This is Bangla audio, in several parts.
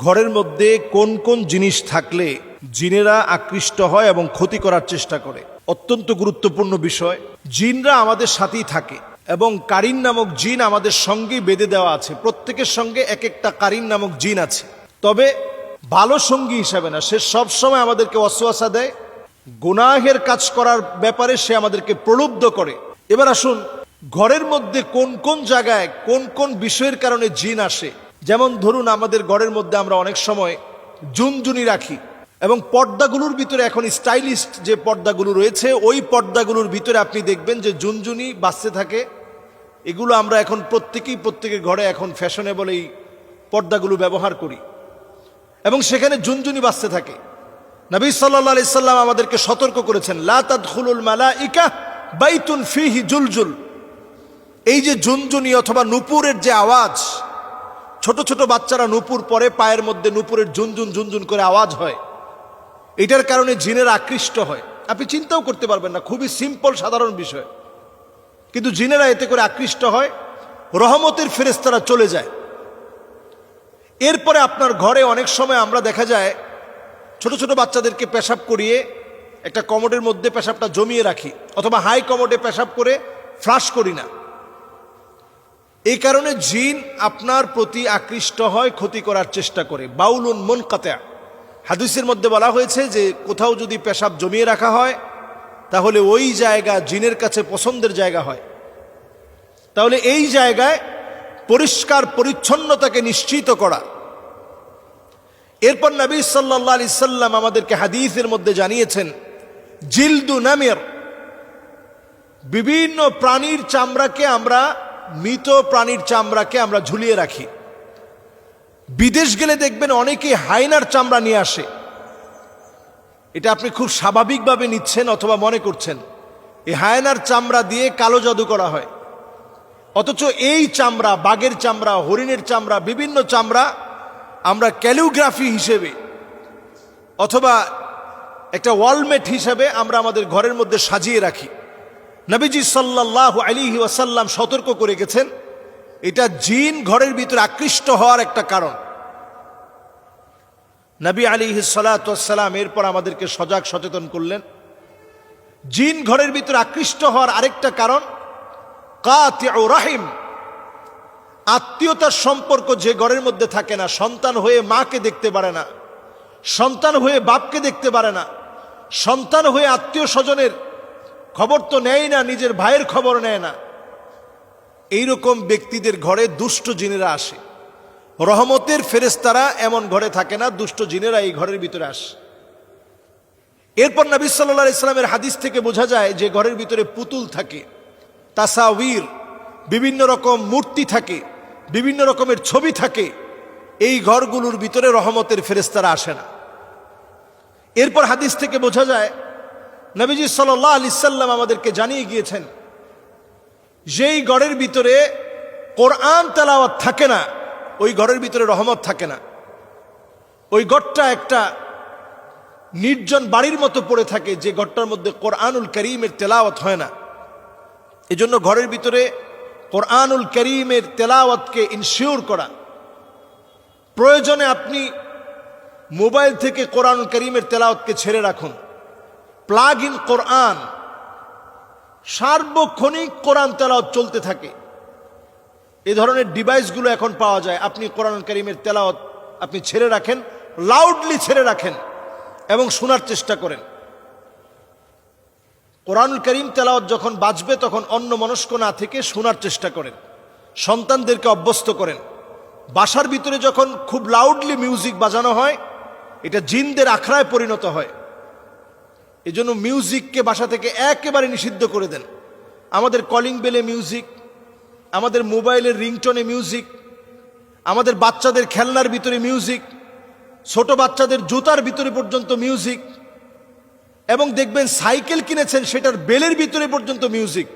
ঘরের মধ্যে কোন কোন জিনিস থাকলে জিনেরা আকৃষ্ট হয় এবং ক্ষতি করার চেষ্টা করে, অত্যন্ত গুরুত্বপূর্ণ বিষয়। জিনরা আমাদের সাথেই থাকে এবং কারিন নামক জিন আমাদের সঙ্গেই বেঁধে দেওয়া আছে। প্রত্যেকের সঙ্গে এক একটা কারিন নামক জিন আছে, তবে ভালো সঙ্গী হিসাবে না। সে সবসময় আমাদেরকে ওয়াসওয়াসা দেয়, গুনাহের কাজ করার ব্যাপারে সে আমাদেরকে প্রলুব্ধ করে। এবার আসুন, ঘরের মধ্যে কোন কোন জায়গায় কোন কোন বিষয়ের কারণে জিন আসে। যেমন ধরুন, আমাদের ঘরের মধ্যে আমরা অনেক সময় জুনজুনি রাখি এবং পর্দাগুলোর ভিতরে এখন স্টাইলিস্ট যে পর্দাগুলো রয়েছে, ওই পর্দাগুলোর ভিতরে আপনি দেখবেন যে জুনজুনি বাজতে থাকে। এগুলো আমরা এখন প্রত্যেকের ঘরে এখন ফ্যাশনেবল এই পর্দাগুলো ব্যবহার করি এবং সেখানে জুনজুনি বাজতে থাকে। নবী সাল্লাল্লাহু আলাইহি সাল্লাম আমাদেরকে সতর্ক করেছেন, লা তাদখুলুল মালাইকা বাইতুন ফিহি জুলজুল। এই যে জুনজুনি অথবা নূপুরের যে আওয়াজ, ছোট ছোট বাচ্চারা নূপুর পরে, পায়ের মধ্যে নূপুরের ঝুনঝুন ঝুনঝুন করে আওয়াজ হয়, এটার কারণে জিনের আকৃষ্ট হয়। আপনি চিন্তাও করতে পারবেন না, খুবই সিম্পল সাধারণ বিষয়, কিন্তু জিনেরা এতে করে আকৃষ্ট হয়, রহমতের ফেরেশতারা চলে যায়। এরপরে আপনার ঘরে অনেক সময় আমরা দেখা যায় ছোট ছোট বাচ্চাদেরকে পেশাব করিয়ে একটা কমোডের মধ্যে পেশাবটা জমিয়ে রাখি, অথবা হাই কমোডে পেশাব করে ফ্লাশ করি না। এই কারণে জিন আপনার প্রতি আকৃষ্ট হয়, ক্ষতি করার চেষ্টা করে। বাউলুন মুনকাতা, হাদিসের মধ্যে বলা হয়েছে যে কোথাও যদি পেশাব জমিয়ে রাখা হয় তাহলে ওই জায়গা জিনের কাছে পছন্দের জায়গা হয়। তাহলে এই জায়গায় পরিষ্কার পরিচ্ছন্নতাকে নিশ্চিত করা। এরপর নবী সাল্লাল্লাহু আলাইহি সাল্লাম আমাদেরকে হাদিসের মধ্যে জানিয়েছেন, জিলদু নামির, বিভিন্ন প্রাণীর চামড়াকে আমরা, মৃত প্রাণীর চামড়াকে আমরা ঝুলিয়ে রাখি। বিদেশ গেলে দেখবেন অনেকে হায়নার চামড়া নিয়ে আসে। এটা আপনি খুব স্বাভাবিকভাবে নিচ্ছেন অথবা মনে করছেন এই হায়নার চামড়া দিয়ে কালো জাদু করা হয়, অথচ এই চামড়া, বাঘের চামড়া, হরিণের চামড়া, বিভিন্ন চামড়া আমরা ক্যালিগ্রাফি হিসেবে অথবা একটা ওয়ালমেট হিসেবে আমরা আমাদের ঘরের মধ্যে সাজিয়ে রাখি। নবীজি সাল্লাল্লাহু আলাইহি ওয়াসাল্লাম সতর্ক করে গেছেন, এটা জিন ঘরের ভিতরে আকৃষ্ট হওয়ার একটা কারণ। নবী আলাইহিস সালাতু ওয়াস সালাম এরপর আমাদেরকে সজাগ সচেতন করলেন, জিন ঘরের ভিতরে আকৃষ্ট হওয়ার আরেকটা কারণ কাতিউ রাহিম, আত্মীয়তার সম্পর্ক যে ঘরের মধ্যে থাকে না। সন্তান হয়ে মাকে দেখতে পারে না, সন্তান হয়ে বাপকে দেখতে পারে না, সন্তান হয়ে আত্মীয় স্বজনের খবর তো নেয় না, নিজের ভাইয়ের খবর নেয় না। এইরকম ব্যক্তিদের ঘরে দুষ্ট জিনেরা আসে। রহমতের ফেরেশতারা এমন ঘরে থাকে না, দুষ্ট জিনেরা এই ঘরের ভিতরে আসে। এরপর নবী সাল্লাল্লাহু আলাইহি সাল্লামের হাদিস থেকে বোঝা যায় যে ঘরের ভিতরে পুতুল থাকে, তাসাউর, বিভিন্ন রকম মূর্তি থাকে, বিভিন্ন রকমের ছবি থাকে। এই ঘরগুলোর ভিতরে রহমতের ফেরেশতারা আসে না। এরপর হাদিস থেকে বোঝা যায়, নবীজি সাল্লাল্লাহু আলাইহি সাল্লাম আমাদেরকে জানিয়ে গিয়েছেন, যেই ঘরের ভিতরে কোরআন তেলাওয়াত থাকে না, ওই ঘরের ভিতরে রহমত থাকে না। ওই ঘরটা একটা নির্জন বাড়ির মতো পড়ে থাকে, যে ঘরটার মধ্যে কোরআনুল কারীমের তেলাওয়াত হয় না। এজন্য ঘরের ভিতরে কোরআনুল কারীমের তেলাওয়াতকে ইনশিওর করা। প্রয়োজনে আপনি মোবাইল থেকে কোরআনুল কারীমের তেলাওয়াতকে ছেড়ে রাখুন। প্লাগ ইন কোরআন, সার্বক্ষণিক কোরআন তেলাওয়াত চলতে থাকে। এই ধরনের ডিভাইসগুলো এখন পাওয়া যায়। আপনি কোরআনুল কারীমের তেলাওয়াত আপনি ছেড়ে রাখেন, লাউডলি ছেড়ে রাখেন এবং শোনার চেষ্টা করেন। কোরআনুল কারীম তেলাওয়াত যখন বাজবে তখন অন্যমনস্ক না থেকে শোনার চেষ্টা করেন। সন্তানদেরকে অভ্যস্ত করেন। বাসার ভিতরে যখন খুব লাউডলি মিউজিক বাজানো হয়, এটা জিনদের আখড়ায় পরিণত হয়। এজন্য মিউজিককে বাসা থেকে একেবারে নিষিদ্ধ করে দেন। আমাদের কলিং বেলে মিউজিক, আমাদের মোবাইলের রিংটোনে মিউজিক, আমাদের বাচ্চাদের খেলনার ভিতরে মিউজিক, ছোট বাচ্চাদের জুতার ভিতরে পর্যন্ত মিউজিক, এবং দেখবেন সাইকেল কিনেছেন সেটার বেলের ভিতরে পর্যন্ত মিউজিক,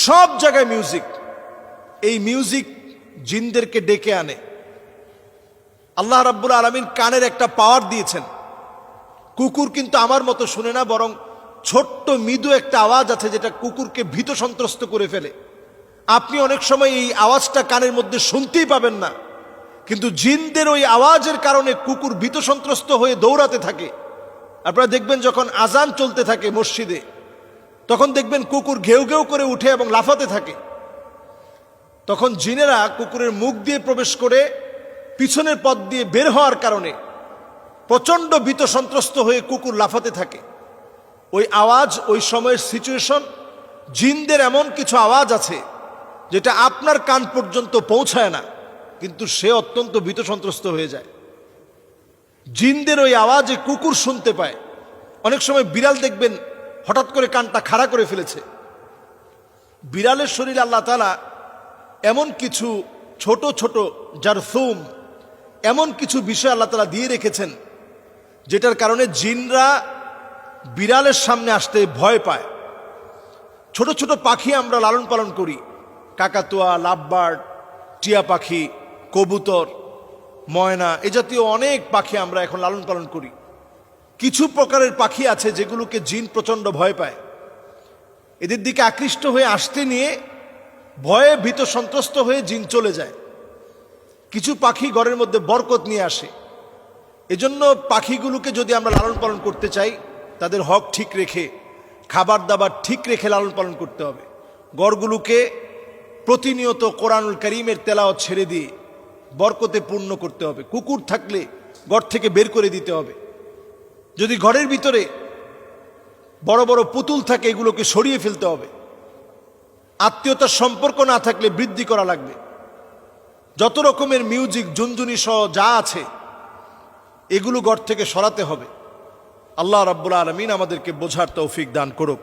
সব জায়গায় মিউজিক। এই মিউজিক জিনদেরকে ডেকে আনে। আল্লাহ রাব্বুল আলামিন কানের একটা পাওয়ার দিয়েছেন। কুকুর কিন্তু আমার মতো শুনে না, বরং ছোট্ট মৃদু একটা আওয়াজ আছে যেটা কুকুরকে ভীত সন্ত্রস্ত করে ফেলে। আপনি অনেক সময় এই আওয়াজটা কানের মধ্যে শুনতেই পাবেন না, কিন্তু জিনদের ওই আওয়াজের কারণে কুকুর ভীত সন্ত্রস্ত হয়ে দৌড়াতে থাকে। আপনারা দেখবেন যখন আজান চলতে থাকে মসজিদে, তখন দেখবেন কুকুর ঘেউ ঘেউ করে উঠে এবং লাফাতে থাকে। তখন জিনেরা কুকুরের মুখ দিয়ে প্রবেশ করে পিছনের পথ দিয়ে বের হওয়ার কারণে প্রচণ্ড ভীত সন্ত্রস্ত হয়ে কুকুর লাফাতে থাকে। ওই আওয়াজ, ওই সময়ের সিচুয়েশন, জিনদের এমন কিছু আওয়াজ আছে যেটা আপনার কান পর্যন্ত পৌঁছায় না, কিন্তু সে অত্যন্ত ভীত সন্ত্রস্ত হয়ে যায়। জিনদের ওই আওয়াজে কুকুর শুনতে পায়। অনেক সময় বিড়াল দেখবেন হঠাৎ করে কানটা খাড়া করে ফেলেছে। বিড়ালের শরীরে আল্লাহ তাআলা এমন কিছু ছোট ছোট জারথুম, এমন কিছু বিষয় আল্লাহ তাআলা দিয়ে রেখেছেন যেটার কারণে জিনরা বিড়ালের সামনে আসতে ভয় পায়। ছোট ছোট পাখি আমরা লালন পালন করি, কাকাতুয়া, লাভবার্ড, টিয়া পাখি, কবুতর, ময়না, এ জাতীয় অনেক পাখি আমরা এখন লালন পালন করি। কিছু প্রকারের পাখি আছে যেগুলোকে জিন প্রচণ্ড ভয় পায়। এদের দিকে আকৃষ্ট হয়ে আসতে নিয়ে ভয়ে ভীত সন্ত্রস্ত হয়ে জিন চলে যায়। কিছু পাখি ঘরের মধ্যে বরকত নিয়ে আসে। এজন্য পাখিগুলোকে যদি আমরা লালন পালন করতে চাই, তাদের হক ঠিক রেখে, খাবার দাবার ঠিক রেখে লালন পালন করতে হবে। ঘরগুলোকে প্রতিনিয়ত কোরআনুল কারীমের তেলাওয়াত ছেড়ে দিয়ে বরকতে পূর্ণ করতে হবে। কুকুর থাকলে ঘর থেকে বের করে দিতে হবে। যদি ঘরের ভিতরে বড় বড় পুতুল থাকে, এগুলোকে সরিয়ে ফেলতে হবে। আত্মীয়তার সম্পর্ক না থাকলে বৃদ্ধি করা লাগবে। যত রকমের মিউজিক, ঝুনঝুনি সহ যা আছে এগুলো ঘর থেকে সরাতে হবে। আল্লাহ রাব্বুল আলামিন আমাদেরকে বোঝার তৌফিক দান করুক।